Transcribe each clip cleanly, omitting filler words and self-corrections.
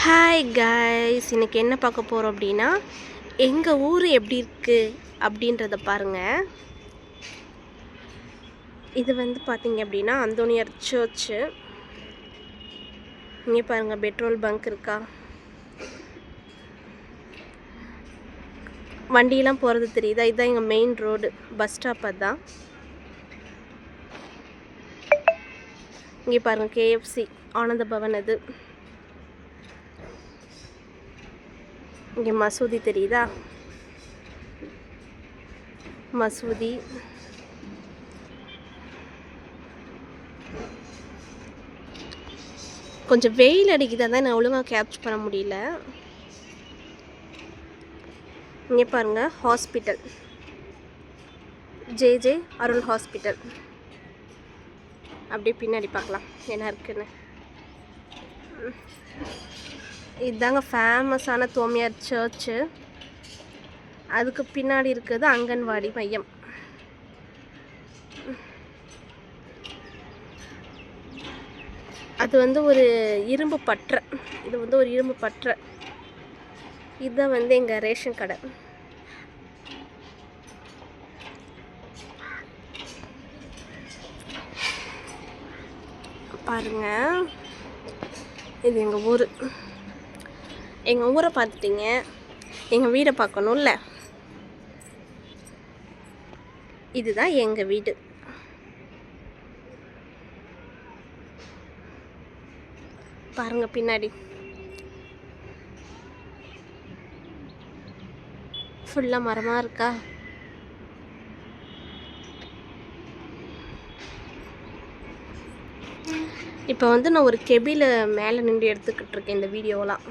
Hi guys, இன்றைக்கி என்ன பார்க்க போகிறோம் அப்படின்னா, எங்கள் ஊர் எப்படி இருக்குது அப்படின்றத பாருங்கள். இது வந்து பார்த்திங்க அப்படின்னா அந்தோனியார் சர்ச்சு. இங்கே பாருங்கள், பெட்ரோல் பங்க் இருக்கா, வண்டியெலாம் போகிறது தெரியுதா. இதுதான் எங்கள் மெயின் ரோடு, பஸ் ஸ்டாப். அதுதான் இங்கே பாருங்கள், கேஎஃப்சி ஆனந்த பவன். அது இங்கே மசூதி தெரியுதா, மசூதி. கொஞ்சம் வெயில் அடிக்குது, அதான் நான் ஒழுங்காக கேப்சர் பண்ண முடியல. இங்கே பாருங்கள், ஹாஸ்பிட்டல், ஜே அருள் ஹாஸ்பிட்டல். அப்படியே பின்னாடி பார்க்கலாம் என்ன இருக்குன்னு. இதுதாங்க ஃபேமஸான தோமியார் சர்ச்சு. அதுக்கு பின்னாடி இருக்கிறது அங்கன்வாடி மையம். அது வந்து ஒரு இரும்பு பற்றை. இது வந்து ஒரு இரும்பு பற்றை. இதுதான் வந்து எங்கள் ரேஷன் கடை. பாருங்க, இது எங்கள் ஊர். எங்கள் ஊரை பார்த்துட்டிங்க, எங்கள் வீடை பார்க்கணும்ல. இதுதான் எங்கள் வீடு. பாருங்க பின்னாடி ஃபுல்லாக மரமாக இருக்கா. இப்போ வந்து நான் ஒரு கெபியில் மேலே நின்று எடுத்துக்கிட்டு இருக்கேன் இந்த வீடியோலாம்.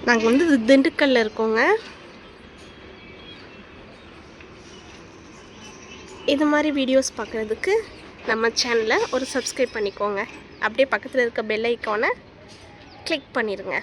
நாங்கள் வந்து திண்டுக்கல்ல இருக்கோங்க. இது மாதிரி வீடியோஸ் பார்க்குறதுக்கு நம்ம சேனலை ஒரு சப்ஸ்கிரைப் பண்ணிக்கோங்க. அப்படியே பக்கத்தில் இருக்க பெல் ஐக்கானை கிளிக் பண்ணிடுங்க.